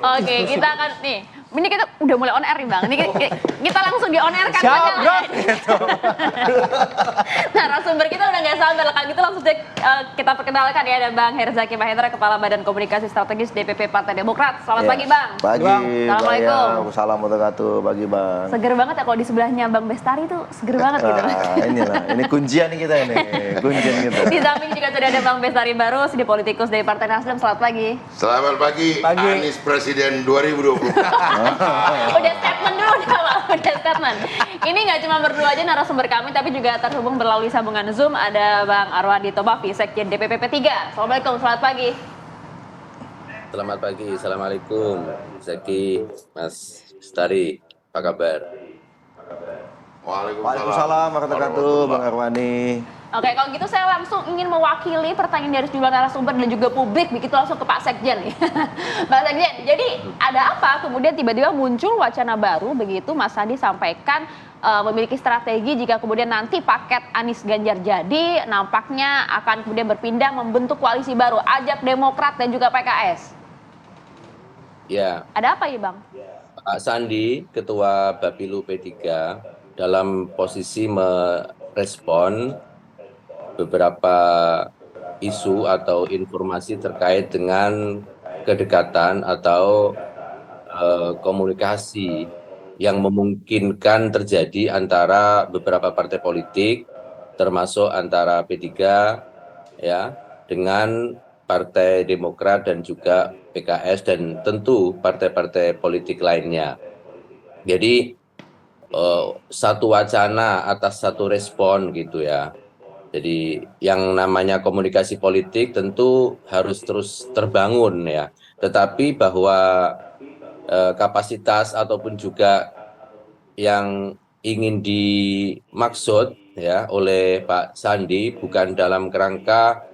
Oke, kita akan nih. Ini kita udah mulai on air nih Bang. Ini kita langsung di on air kan aja. Narasumber kita udah nggak sabar. Kalau gitu langsung kita perkenalkan ya, ada Bang Herzaki Mahendra, Kepala Badan Komunikasi Strategis DPP Partai Demokrat. Selamat pagi Bang. Pagi. Assalamualaikum. Assalamualaikum wabarakatuh. Pagi Bang. Seger banget ya kalau di sebelahnya Bang Bestari tuh seger banget gitu. Ini kuncian nih kita ini. Kuncian kita. Di samping juga sudah ada Bang Bestari Barus, di politikus dari Partai Nasdem. Selamat pagi. Selamat pagi. Anies Presiden 2024. Udah statement dulu udah statement. Ini nggak cuma berdua aja narasumber kami, tapi juga terhubung melalui sambungan Zoom ada Bang Arwandi Tobafi, Sekjen DPP P3. Assalamualaikum, selamat pagi. Selamat pagi, assalamualaikum. Zaki, Mas Bestari, apa kabar? Waalaikumsalam warahmatullahi wabarakatuh, Bang Arwani. Oke, kalau gitu saya langsung ingin mewakili pertanyaan dari sejumlah narasumber dan juga publik, begitu langsung ke Pak Sekjen nih. Pak Sekjen, jadi ada apa kemudian tiba-tiba muncul wacana baru begitu Mas Sandi sampaikan memiliki strategi jika kemudian nanti paket Anies Ganjar jadi, nampaknya akan kemudian berpindah membentuk koalisi baru, ajak Demokrat dan juga PKS. Ya. Ada apa ya Bang? Pak Sandi, Ketua Bapilu P3, dalam posisi merespon beberapa isu atau informasi terkait dengan kedekatan atau komunikasi yang memungkinkan terjadi antara beberapa partai politik, termasuk antara P3 ya dengan Partai Demokrat dan juga PKS dan tentu partai-partai politik lainnya. Jadi satu wacana atas satu respon gitu ya. Jadi yang namanya komunikasi politik tentu harus terus terbangun ya. Tetapi bahwa kapasitas ataupun juga yang ingin dimaksud ya oleh Pak Sandi bukan dalam kerangka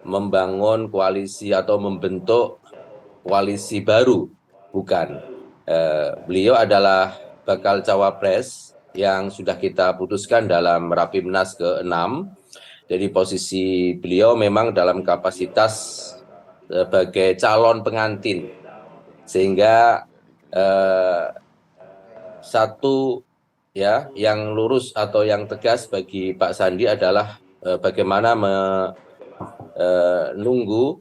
membangun koalisi atau membentuk koalisi baru, bukan. Beliau adalah bakal cawapres yang sudah kita putuskan dalam Rapimnas ke-6. Jadi posisi beliau memang dalam kapasitas sebagai calon pengantin. Sehingga satu ya yang lurus atau yang tegas bagi Pak Sandi adalah bagaimana menunggu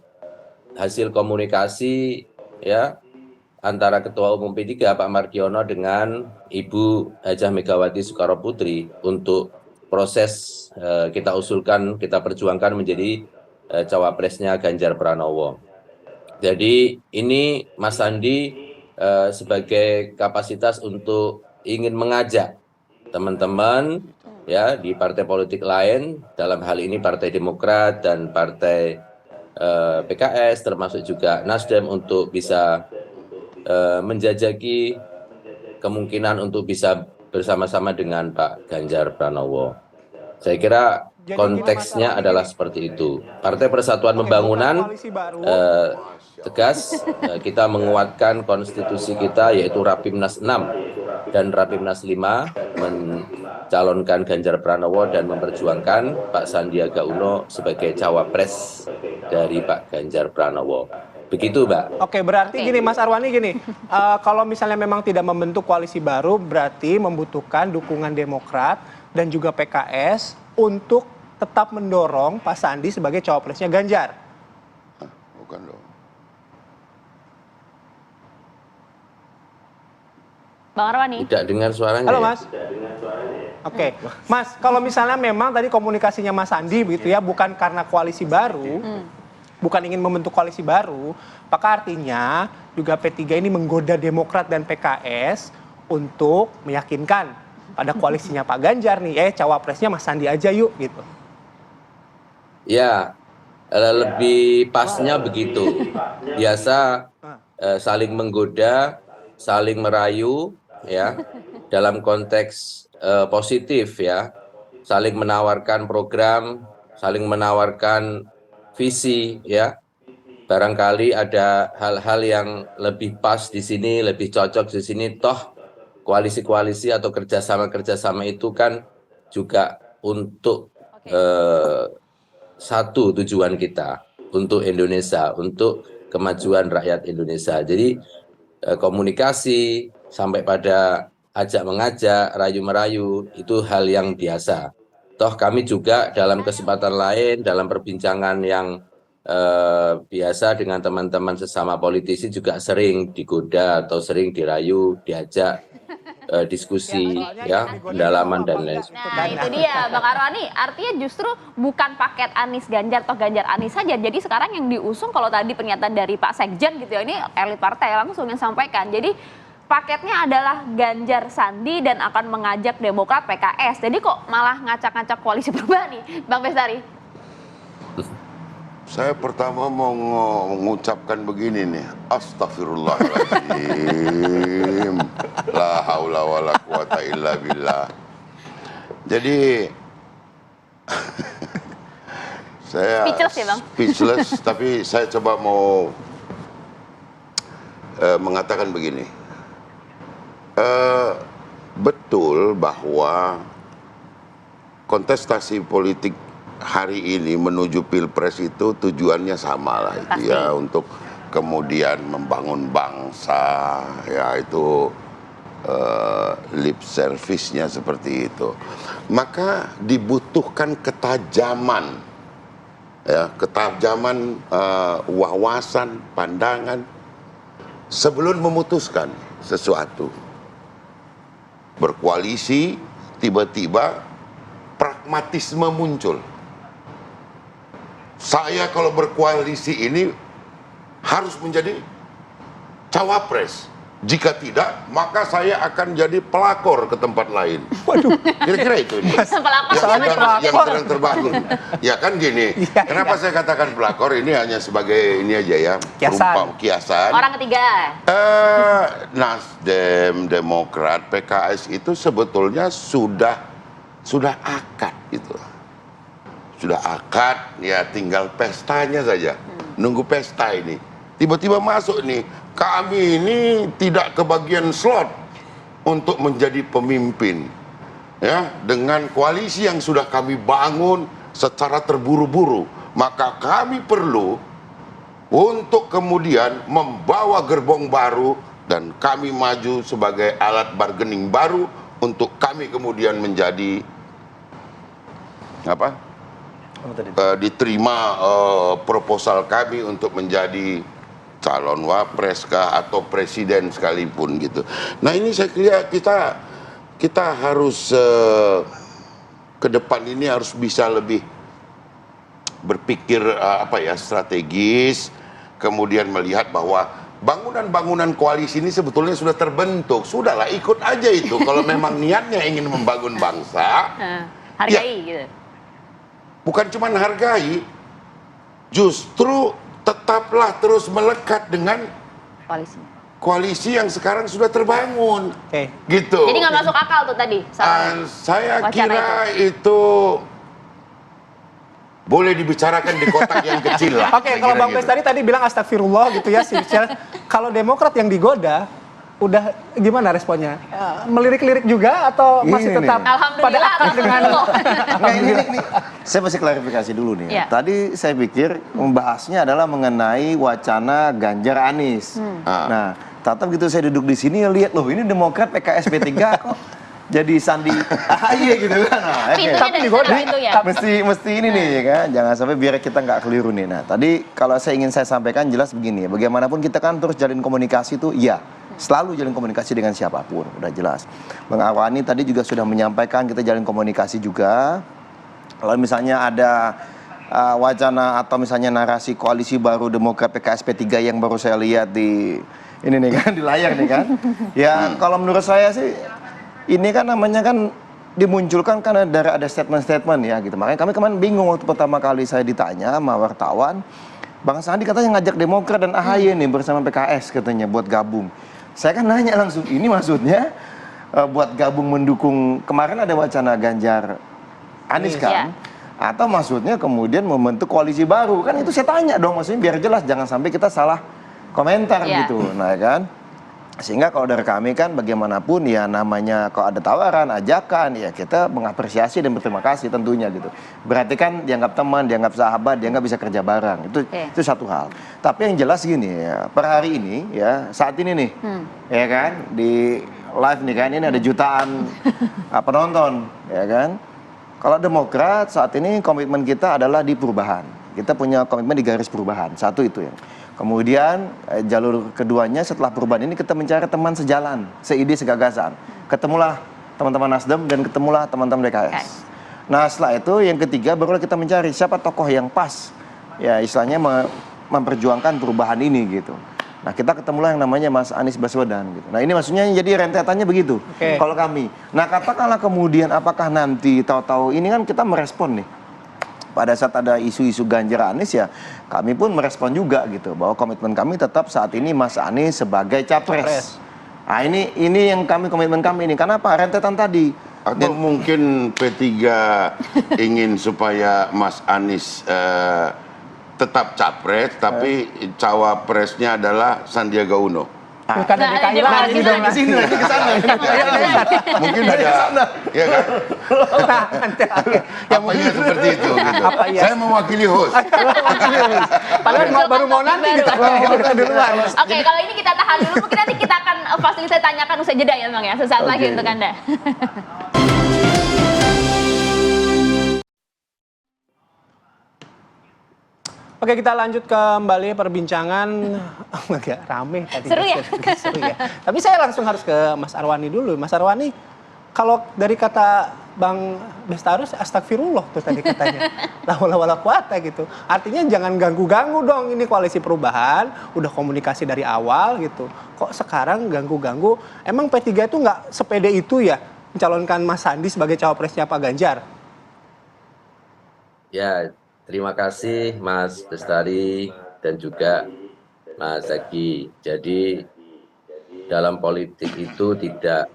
hasil komunikasi ya antara Ketua Umum P3 Pak Mardiono dengan Ibu Hajah Megawati Soekarnoputri untuk proses kita usulkan, kita perjuangkan menjadi cawapresnya Ganjar Pranowo. Jadi ini Mas Sandi sebagai kapasitas untuk ingin mengajak teman-teman ya di partai politik lain, dalam hal ini Partai Demokrat dan Partai PKS termasuk juga Nasdem untuk bisa menjajaki kemungkinan untuk bisa bersama-sama dengan Pak Ganjar Pranowo. Saya kira konteksnya adalah seperti itu. Partai Persatuan Pembangunan tegas kita menguatkan konstitusi kita yaitu Rapimnas 6 dan Rapimnas 5 mencalonkan Ganjar Pranowo dan memperjuangkan Pak Sandiaga Uno sebagai cawapres dari Pak Ganjar Pranowo. Begitu, Mbak. Oke, berarti gini Mas Arwani gini, kalau misalnya memang tidak membentuk koalisi baru berarti membutuhkan dukungan Demokrat dan juga PKS untuk tetap mendorong Pak Sandi sebagai cawapresnya Ganjar. Bukan dong. Bang Arwani. Tidak dengar suaranya. Halo Mas. Oke, Mas, kalau misalnya memang tadi komunikasinya Mas Sandi begitu ya, bukan karena koalisi baru, bukan ingin membentuk koalisi baru, maka artinya juga P3 ini menggoda Demokrat dan PKS untuk meyakinkan pada koalisinya Pak Ganjar nih, cawapresnya Mas Sandi aja yuk gitu. Ya, lebih pasnya begitu. Biasa saling menggoda, saling merayu ya dalam konteks positif ya, saling menawarkan program, saling menawarkan visi ya. Barangkali ada hal-hal yang lebih pas di sini, lebih cocok di sini, toh koalisi-koalisi atau kerjasama-kerjasama itu kan juga untuk satu tujuan kita, untuk Indonesia, untuk kemajuan rakyat Indonesia. Jadi komunikasi sampai pada ajak mengajak, rayu merayu, itu hal yang biasa. Toh kami juga dalam kesempatan lain, dalam perbincangan yang biasa dengan teman-teman sesama politisi juga sering digoda atau sering dirayu, diajak diskusi, pendalaman dan lain sebagainya. Nah itu dia Bang Arwani, artinya justru bukan paket Anies Ganjar atau Ganjar Anies saja. Jadi sekarang yang diusung, kalau tadi pernyataan dari Pak Sekjen gitu ya, ini elit partai langsung yang sampaikan. Jadi paketnya adalah Ganjar Sandi dan akan mengajak Demokrat, PKS. Jadi kok malah ngacak-ngacak koalisi perubahan nih, Bang Bestari? Saya pertama mau mengucapkan begini nih, astagfirullahaladzim, la haula wala quwata illa billah. Jadi saya Speechless ya, Bang? Speechless, tapi saya coba mau mengatakan begini. Betul bahwa kontestasi politik hari ini menuju Pilpres itu tujuannya sama lah itu ya, untuk kemudian membangun bangsa, ya itu lip service-nya seperti itu. Maka dibutuhkan ketajaman, ya, ketajaman wawasan, pandangan sebelum memutuskan sesuatu. Berkoalisi, tiba-tiba pragmatisme muncul. Saya kalau berkoalisi ini harus menjadi cawapres. Jika tidak, maka saya akan jadi pelakor ke tempat lain. Waduh. Kira-kira itu ini. Yang sedang terbangun. Ya kan gini. Ya, kenapa saya katakan pelakor ini hanya sebagai ini aja ya, kiasan. Orang ketiga. Nasdem, Demokrat, PKS itu sebetulnya sudah akad gitu. Sudah akad, ya tinggal pestanya saja. Nunggu pesta ini. Tiba-tiba masuk nih, kami ini tidak kebagian slot untuk menjadi pemimpin. Ya, dengan koalisi yang sudah kami bangun secara terburu-buru, maka kami perlu untuk kemudian membawa gerbong baru dan kami maju sebagai alat bargaining baru untuk kami kemudian menjadi apa? Diterima proposal kami untuk menjadi calon wapres kah atau presiden sekalipun gitu. Nah ini saya kira kita harus ke depan ini harus bisa lebih berpikir strategis, kemudian melihat bahwa bangunan-bangunan koalisi ini sebetulnya sudah terbentuk. Sudahlah ikut aja itu. Kalau memang niatnya ingin membangun bangsa, hargai gitu. Bukan cuma hargai, justru tetaplah terus melekat dengan koalisi yang sekarang sudah terbangun. Gitu. Jadi nggak masuk akal tuh tadi. Saya kira itu boleh dibicarakan di kotak yang kecil lah. Oke, kalau Bang Bestari tadi bilang astagfirullah gitu ya. Kalau Demokrat yang digoda, udah gimana responnya? Melirik-lirik juga atau masih tetap pada akar dengan ini saya masih klarifikasi dulu nih. Ya. Tadi saya pikir membahasnya adalah mengenai wacana Ganjar Anies. Nah, tatap gitu saya duduk di sini lihat loh, ini Demokrat, PKS, P3 kok jadi Sandi AHY gitu kan. Nah, tapi digoda itu ya. Mesti ini nih kan, jangan sampai biar kita nggak keliru nih. Nah, tadi kalau ingin saya sampaikan jelas begini ya, bagaimanapun kita kan terus jalin komunikasi itu iya. Selalu jalin komunikasi dengan siapapun, udah jelas. Bang Arwani tadi juga sudah menyampaikan kita jalin komunikasi juga. Kalau misalnya ada wacana atau misalnya narasi koalisi baru Demokrat, PKS, P3 yang baru saya lihat di ini nih kan, di layar nih kan. Ya kalau menurut saya sih ini kan namanya kan dimunculkan karena ada statement-statement ya gitu. Makanya kami kemarin bingung waktu pertama kali saya ditanya sama wartawan, Bang Sandi katanya ngajak Demokrat dan AHY nih bersama PKS katanya buat gabung. Saya kan nanya langsung, ini maksudnya buat gabung mendukung, kemarin ada wacana Ganjar Anies kan? Atau maksudnya kemudian membentuk koalisi baru? Kan itu saya tanya dong, maksudnya biar jelas, jangan sampai kita salah komentar gitu. Nah kan, Sehingga kalau dari kami kan bagaimanapun ya namanya kalau ada tawaran, ajakan, ya kita mengapresiasi dan berterima kasih tentunya gitu. Berarti kan dianggap teman, dianggap sahabat, dianggap bisa kerja bareng. Itu satu hal. Tapi yang jelas gini ya, per hari ini ya, saat ini nih, ya kan, di live nih kan, ini ada jutaan penonton, ya kan. Kalau Demokrat saat ini komitmen kita adalah di perubahan. Kita punya komitmen di garis perubahan, satu itu ya. Kemudian jalur keduanya setelah perubahan ini kita mencari teman sejalan, seide, segagasan. Ketemulah teman-teman Nasdem dan ketemulah teman-teman PKS. Nah setelah itu yang ketiga barulah kita mencari siapa tokoh yang pas, ya istilahnya memperjuangkan perubahan ini gitu. Nah kita ketemulah yang namanya Mas Anies Baswedan gitu. Nah ini maksudnya jadi rentetannya begitu kalau kami. Nah katakanlah kemudian apakah nanti tahu-tahu ini kan kita merespon nih. Pada saat ada isu-isu Ganjar Anies ya kami pun merespon juga gitu bahwa komitmen kami tetap saat ini Mas Anies sebagai capres. Nah ini yang komitmen kami ini karena apa rentetan tadi. Atau mungkin P3 ingin supaya Mas Anies tetap capres tapi cawapresnya adalah Sandiaga Uno. Pilkada DKI lagi dong. Ke sana. Mungkin ada, ya kan? Apa iya seperti itu gitu. Saya mewakili host. Padahal baru mau nanti kita duluan. Oke, kalau ini kita tahan dulu, mungkin nanti kita akan fasilitasi tanyakan usai jeda ya Bang ya, sesaat lagi untuk Anda. Oke, kita lanjut kembali perbincangan. Agak rame tadi. Seru ya? Seru ya. Tapi saya langsung harus ke Mas Arwani dulu. Mas Arwani, kalau dari kata Bang Bestarus, astagfirullah tuh tadi katanya. Lawala kuata gitu. Artinya jangan ganggu-ganggu dong ini koalisi perubahan. Udah komunikasi dari awal gitu. Kok sekarang ganggu-ganggu? Emang P3 itu nggak sepede itu ya mencalonkan Mas Sandi sebagai cawapresnya Pak Ganjar? Ya, terima kasih Mas Bestari dan juga Mas Zaki. Jadi dalam politik itu tidak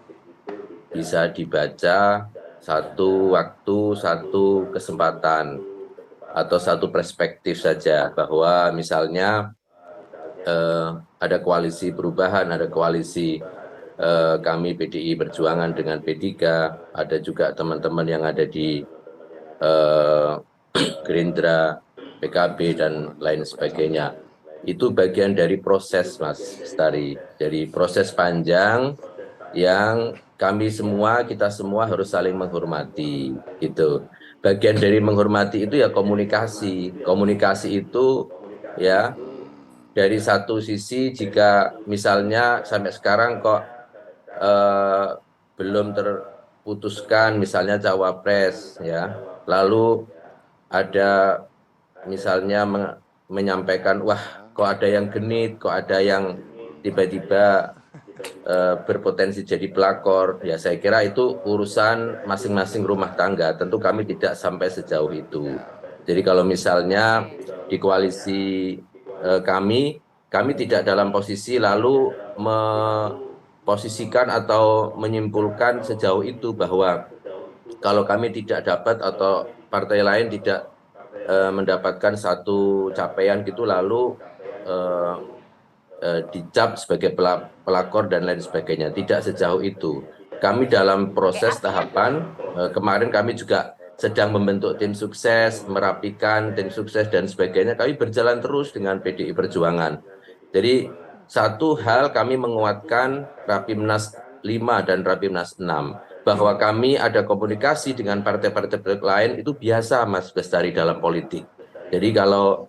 bisa dibaca satu waktu, satu kesempatan atau satu perspektif saja bahwa misalnya ada koalisi perubahan, ada koalisi kami PDI Perjuangan dengan P3, ada juga teman-teman yang ada di Gerindra, PKB, dan lain sebagainya. Itu bagian dari proses, Mas Bestari. Dari proses panjang yang kami semua, kita semua harus saling menghormati. Gitu. Bagian dari menghormati itu ya komunikasi. Komunikasi itu ya dari satu sisi jika misalnya sampai sekarang kok belum terputuskan misalnya cawapres ya, lalu ada misalnya menyampaikan wah kok ada yang genit, kok ada yang tiba-tiba berpotensi jadi pelakor, ya saya kira itu urusan masing-masing rumah tangga, tentu kami tidak sampai sejauh itu. Jadi kalau misalnya di koalisi kami tidak dalam posisi lalu memposisikan atau menyimpulkan sejauh itu bahwa kalau kami tidak dapat atau partai lain tidak mendapatkan satu capaian gitu lalu dicap sebagai pelakor dan lain sebagainya. Tidak sejauh itu. Kami dalam proses tahapan, kemarin kami juga sedang membentuk tim sukses, merapikan tim sukses dan sebagainya. Kami berjalan terus dengan PDI Perjuangan. Jadi satu hal kami menguatkan Rapimnas 5 dan Rapimnas 6. Bahwa kami ada komunikasi dengan partai-partai lain itu biasa Mas Bestari dalam politik. Jadi kalau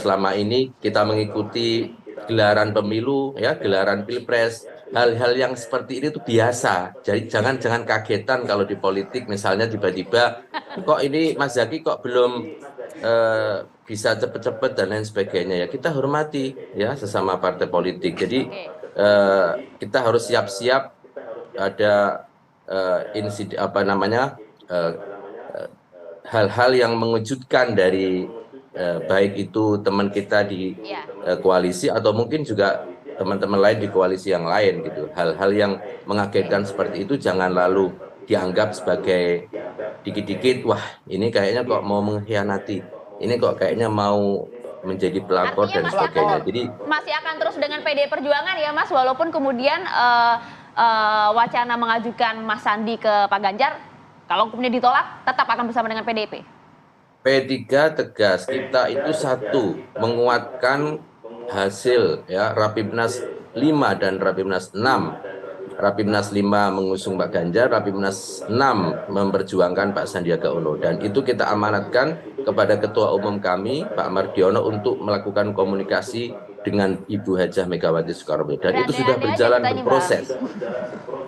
selama ini kita mengikuti gelaran pemilu, ya gelaran pilpres, hal-hal yang seperti ini itu biasa. Jadi jangan kagetan kalau di politik misalnya tiba-tiba kok ini Mas Zaki kok belum bisa cepet-cepet dan lain sebagainya. Ya kita hormati ya sesama partai politik. Jadi kita harus siap-siap ada insiden hal-hal yang mengejutkan dari baik itu teman kita di koalisi atau mungkin juga teman-teman lain di koalisi yang lain gitu. Hal-hal yang mengagetkan seperti itu jangan lalu dianggap sebagai dikit-dikit wah ini kayaknya kok mau mengkhianati, ini kok kayaknya mau menjadi pelapor dan Artinya sebagainya. Jadi masih akan terus dengan PD Perjuangan ya Mas, walaupun kemudian wacana mengajukan Mas Sandi ke Pak Ganjar, kalau kemudian ditolak, tetap akan bersama dengan PDIP. P3 tegas, kita itu satu, menguatkan hasil ya Rapimnas 5 dan Rapimnas 6. Rapimnas 5 mengusung Pak Ganjar, Rapimnas 6 memperjuangkan Pak Sandiaga Uno. Dan itu kita amanatkan kepada Ketua Umum kami, Pak Mardiono, untuk melakukan komunikasi dengan Ibu Hajah Megawati Soekarno Putri. Dan itu sudah berjalan berproses.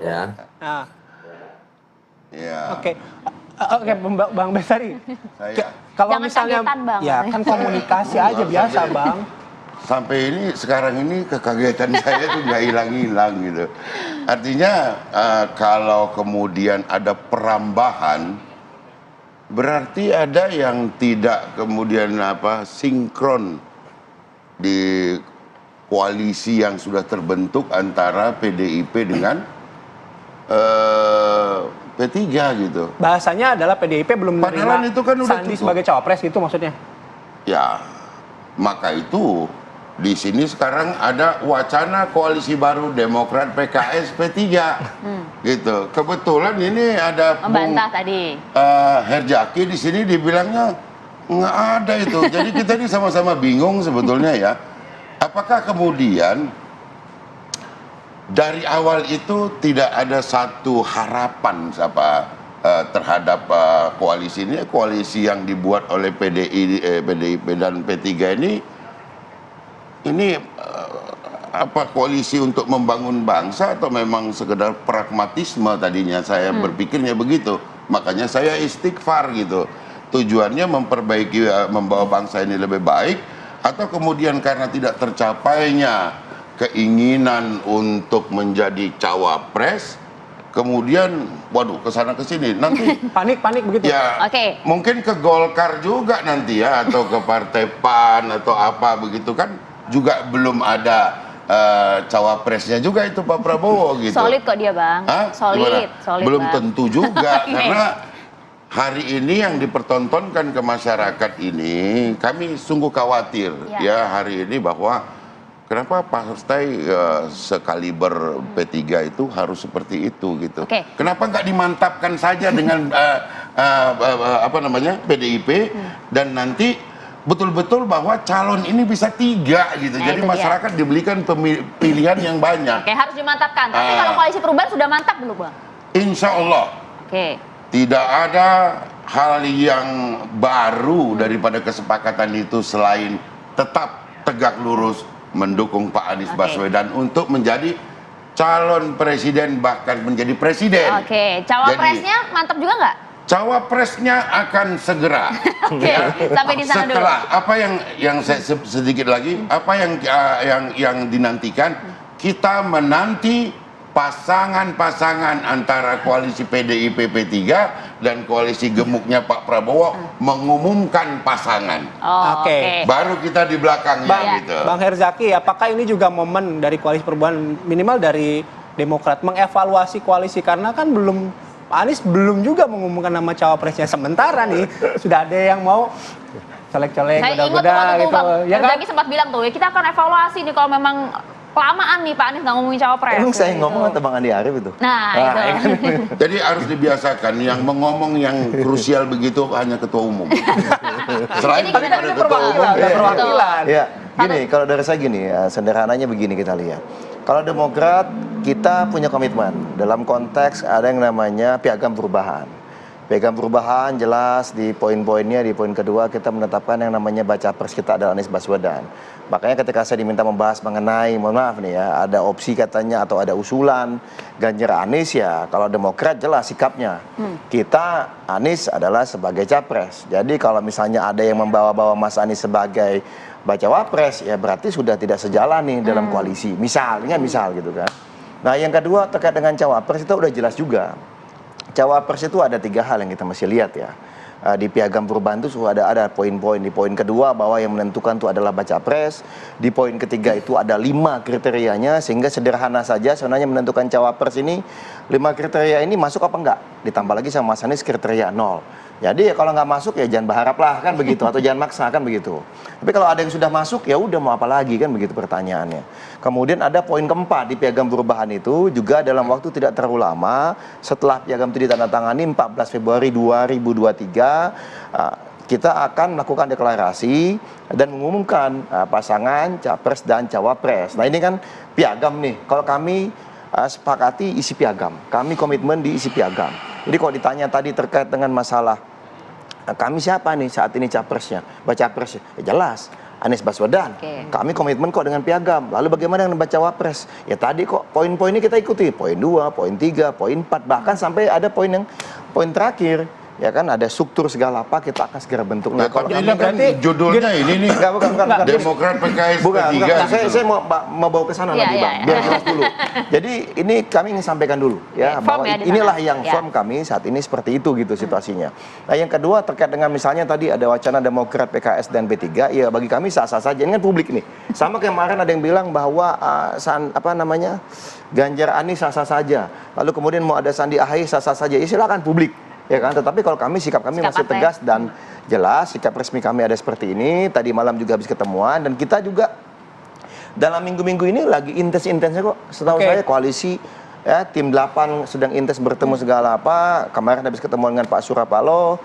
Ya. Nah, Ya. oke. Oke, Bang Bestari. Kalau Jangan misalnya kagetan, Bang. ya kan komunikasi aja biasa, Bang. Sampai ini sekarang ini kekagetan saya itu nggak hilang-hilang gitu. Artinya kalau kemudian ada perambahan, berarti ada yang tidak kemudian sinkron di koalisi yang sudah terbentuk antara PDIP dengan P3 gitu. Bahasanya adalah PDIP belum Padahal menerima itu kan udah Sandi tutup. sebagai cawapres gitu maksudnya. Ya, maka itu di sini sekarang ada wacana koalisi baru Demokrat, PKS, P3 gitu. Kebetulan ini ada Membantah tadi. Herjaki di sini dibilangnya nggak ada itu. Jadi kita ini sama-sama bingung sebetulnya ya. Apakah kemudian dari awal itu tidak ada satu harapan terhadap koalisi ini, koalisi yang dibuat oleh PDIP dan P3 ini koalisi untuk membangun bangsa atau memang sekedar pragmatisme tadinya saya berpikirnya begitu. Makanya saya istighfar gitu. Tujuannya memperbaiki, membawa bangsa ini lebih baik, atau kemudian karena tidak tercapainya keinginan untuk menjadi cawapres, kemudian waduh kesana kesini nanti Panik begitu. ya Oke. mungkin ke Golkar juga nanti ya, atau ke Partai PAN atau apa begitu kan, juga belum ada cawapresnya juga itu Pak Prabowo gitu. Solid kok dia Bang. Hah? Solid, Gimana? solid Belum Bang. tentu juga Oke. karena hari ini yang dipertontonkan ke masyarakat ini, kami sungguh khawatir ya hari ini bahwa kenapa partai sekaliber P3 itu harus seperti itu gitu. Oke. Kenapa nggak dimantapkan saja dengan PDIP dan nanti betul-betul bahwa calon ini bisa 3 gitu. Nah, Jadi itu dia. masyarakat diberikan pilihan yang banyak. Oke, harus dimantapkan. Tapi kalau koalisi perubahan sudah mantap belum Bang? Insya Allah. Oke. Tidak ada hal yang baru daripada kesepakatan itu selain tetap tegak lurus mendukung Pak Anies Oke. Baswedan untuk menjadi calon presiden, bahkan menjadi presiden. Oke, cawapresnya mantap juga nggak? Cawapresnya akan segera. Oke, sampai di sana dulu. Setelah apa yang saya sedikit lagi, apa yang dinantikan, kita menanti pasangan-pasangan antara koalisi PDIP P3 dan koalisi gemuknya Pak Prabowo mengumumkan pasangan. Oh, Oke. Baru kita di belakangnya gitu. Bang Herzaki, apakah ini juga momen dari koalisi perubahan, minimal dari Demokrat, mengevaluasi koalisi, karena kan Pak Anies belum juga mengumumkan nama cawapresnya, sementara nih sudah ada yang mau colek-colek, Saya ingat goda-goda waktu itu gitu. Bang Ya kan? Herzaki sempat bilang tuh, ya kita akan evaluasi nih kalau memang kelamaan nih Pak Anies nggak ngomongin cawapres. Emang saya gitu. ngomong atau Bang Andi Arief itu? Nah, itu. Jadi harus dibiasakan yang mengomong yang krusial begitu hanya ketua umum. Selain Jadi kita daripada Ini ketua perwakilan, umum, perwakilan. Ya, gini, kalau dari saya gini ya, sederhananya begini kita lihat. Kalau Demokrat, kita punya komitmen. Dalam konteks ada yang namanya piagam perubahan. Piagam perubahan jelas di poin-poinnya, di poin kedua kita menetapkan yang namanya baca pres kita adalah Anies Baswedan. Makanya ketika saya diminta membahas mengenai, mohon maaf nih ya, ada opsi katanya atau ada usulan Ganjar Anies ya, kalau Demokrat jelas sikapnya. Kita Anies adalah sebagai capres. Jadi kalau misalnya ada yang membawa-bawa Mas Anies sebagai baca wapres, ya berarti sudah tidak sejalan nih dalam koalisi. Misal gitu kan. Nah yang kedua terkait dengan cawapres itu udah jelas juga. Cawapres itu ada 3 hal yang kita mesti lihat ya. Di piagam perubahan itu sudah ada poin-poin. Di poin kedua bahwa yang menentukan itu adalah baca pres. Di poin ketiga itu ada 5 kriterianya, sehingga sederhana saja sebenarnya menentukan cawapres ini 5 kriteria ini masuk apa enggak. Ditambah lagi sama Mas Anies kriteria 0. Jadi kalau nggak masuk ya jangan berharap lah kan begitu, atau jangan maksa kan begitu. Tapi kalau ada yang sudah masuk ya udah mau apa lagi kan begitu pertanyaannya. Kemudian ada poin keempat di piagam perubahan itu juga dalam waktu tidak terlalu lama setelah piagam itu ditandatangani 14 Februari 2023 kita akan melakukan deklarasi dan mengumumkan pasangan capres dan cawapres. Nah ini kan piagam nih. Kalau kami sepakati isi piagam, kami komitmen di isi piagam. Jadi kalau ditanya tadi terkait dengan masalah kami siapa nih saat ini capresnya, baca capresnya, ya jelas Anies Baswedan. Kami komitmen kok dengan piagam. Lalu bagaimana dengan baca wapres? Ya tadi kok poin-poinnya kita ikuti, poin 2, poin 3, poin 4, bahkan sampai ada poin terakhir. Ya kan ada struktur segala apa kita akan segera bentuk. Nah, kalau ini kan judulnya ini nih. Bukan. Demokrat PKS Bukan. P3. Saya mau bawa ke sana nanti Bang. Biar jelas dulu. Jadi ini kami ingin sampaikan dulu ya bahwa inilah yang form kami saat ini seperti itu gitu situasinya. Nah, yang kedua terkait dengan misalnya tadi ada wacana Demokrat PKS dan P3, ya bagi kami sah-sah saja. Ini kan publik nih. Sama kemarin ada yang bilang bahwa Ganjar Anies sah-sah saja. Lalu kemudian mau ada Sandi AHY sah-sah saja. Ya silakan publik. Ya kan, tetapi kalau sikap kami masih tegas dan jelas, sikap resmi kami ada seperti ini. Tadi malam juga habis ketemuan dan kita juga dalam minggu-minggu ini lagi intens-intensnya kok. Setahu saya koalisi ya tim 8 sedang intens bertemu segala apa. Kemarin habis ketemu dengan Pak Surya Paloh.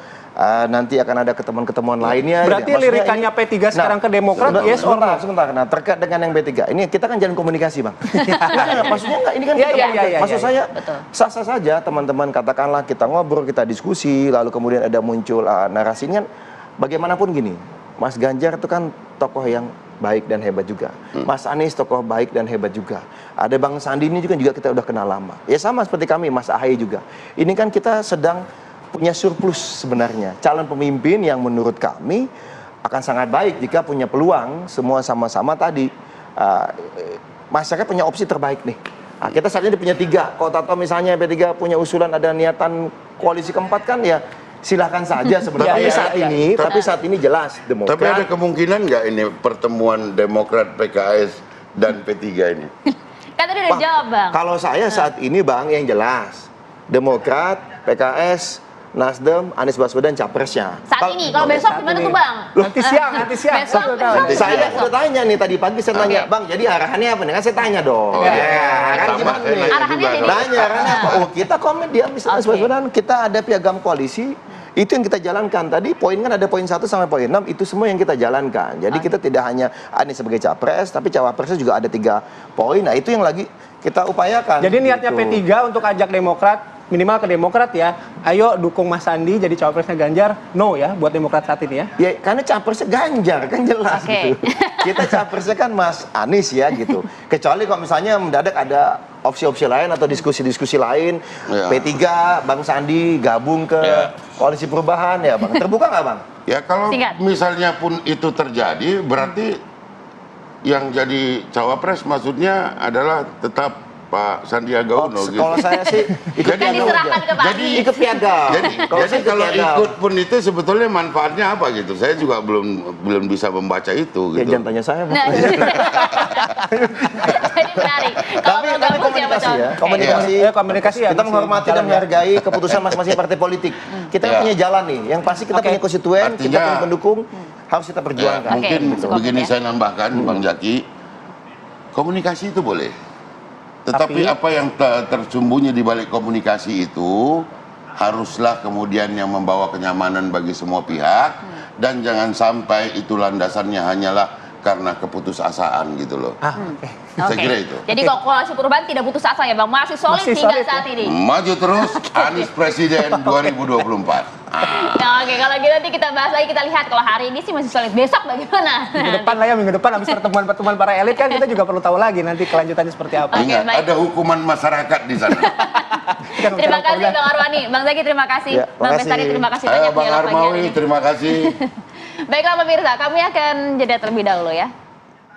Nanti akan ada ketemuan-ketemuan lainnya. Berarti lirikannya P3 sekarang ke Demokrat, yes or no? Sebentar. Nah, terkait dengan yang P3, ini kita kan jalan komunikasi, Bang. Maksudnya enggak, ini kan maksud saya sah-sah saja teman-teman, katakanlah kita ngobrol, kita diskusi, lalu kemudian ada muncul narasinya. Bagaimanapun gini, Mas Ganjar itu kan tokoh yang baik dan hebat juga. Mas Anies tokoh baik dan hebat juga. Ada Bang Sandi ini juga kita udah kenal lama. Ya sama seperti kami, Mas AHY juga. Ini kan kita sedang punya surplus sebenarnya. Calon pemimpin yang menurut kami akan sangat baik jika punya peluang semua sama-sama tadi. Masyarakat punya opsi terbaik nih. Nah, kita saat ini punya 3. Kalau tahu misalnya P3 punya usulan ada niatan koalisi keempat kan ya silahkan saja sebenarnya. Tapi saat ini jelas Demokrat. Tapi ada kemungkinan nggak ini pertemuan Demokrat PKS dan P3 ini? Kan tadi udah jawab Bang. Kalau saya saat ini Bang yang jelas Demokrat, PKS, Nasdem, Anies Baswedan capresnya. Saat ini, kalau besok gimana tuh Bang? Nanti siang. Besok. Saya sudah tanya nih tadi pagi saya tanya, Bang, jadi arahannya apa nih? Kan saya tanya dong. Arahannya jadi arahannya apa? Oh, kita komen di Anies Baswedan, kita ada piagam koalisi. Itu yang kita jalankan tadi, poin kan ada poin 1 sampai poin 6, itu semua yang kita jalankan. Jadi kita tidak hanya Anies sebagai capres, tapi cawapresnya juga ada 3 poin. Nah, itu yang lagi kita upayakan. Jadi niatnya gitu. P3 untuk ajak Demokrat, minimal ke Demokrat ya, ayo dukung Mas Sandi jadi cawapresnya Ganjar, no ya buat Demokrat saat ini ya? Ya karena capresnya Ganjar kan jelas gitu. Kita capresnya kan Mas Anies ya gitu. Kecuali kalau misalnya mendadak ada opsi-opsi lain atau diskusi-diskusi lain, P3, Bang Sandi gabung ke koalisi perubahan ya Bang. Terbuka nggak Bang? Ya kalau misalnya pun itu terjadi, berarti yang jadi cawapres maksudnya adalah tetap Pak Sandiaga Uno gitu. Kalau saya sih ikut diserahkan ke Pak Anies. ikut piagam. Jadi kalau ikut pun itu sebetulnya manfaatnya apa gitu? Saya juga belum bisa membaca itu gitu. Ya jangan tanya saya. Nah, jadi menarik. Tapi komunikasi ya. Komunikasi ya. Kita menghormati dan menghargai keputusan masing-masing partai politik. Kita punya jalan nih. Yang pasti kita punya konstituen, kita punya pendukung, harus kita perjuangkan. Mungkin begini saya nambahkan Bang Jaki, komunikasi itu boleh. Tetapi apa yang tersembunyi di balik komunikasi itu haruslah kemudian yang membawa kenyamanan bagi semua pihak dan jangan sampai itu landasannya hanyalah karena keputusasaan gitu loh. Saya kira itu. Jadi kalau koalisi perubahan tidak putus asa ya Bang, masih solid hingga saat ini. Maju terus Anies Presiden 2024. Nah, oke, kalau gitu nanti kita bahas lagi, kita lihat kalau hari ini sih masih solid, besok bagaimana? Minggu depan habis pertemuan-pertemuan para elit kan kita juga perlu tahu lagi nanti kelanjutannya seperti apa. Ingat, ada hukuman masyarakat di sana. Terima kasih Bang Arwani, Bang Zaki terima kasih, Bang Bestari terima kasih banyak. Bang Armawi terima kasih. Baiklah pemirsa, kami akan jeda terlebih dahulu ya.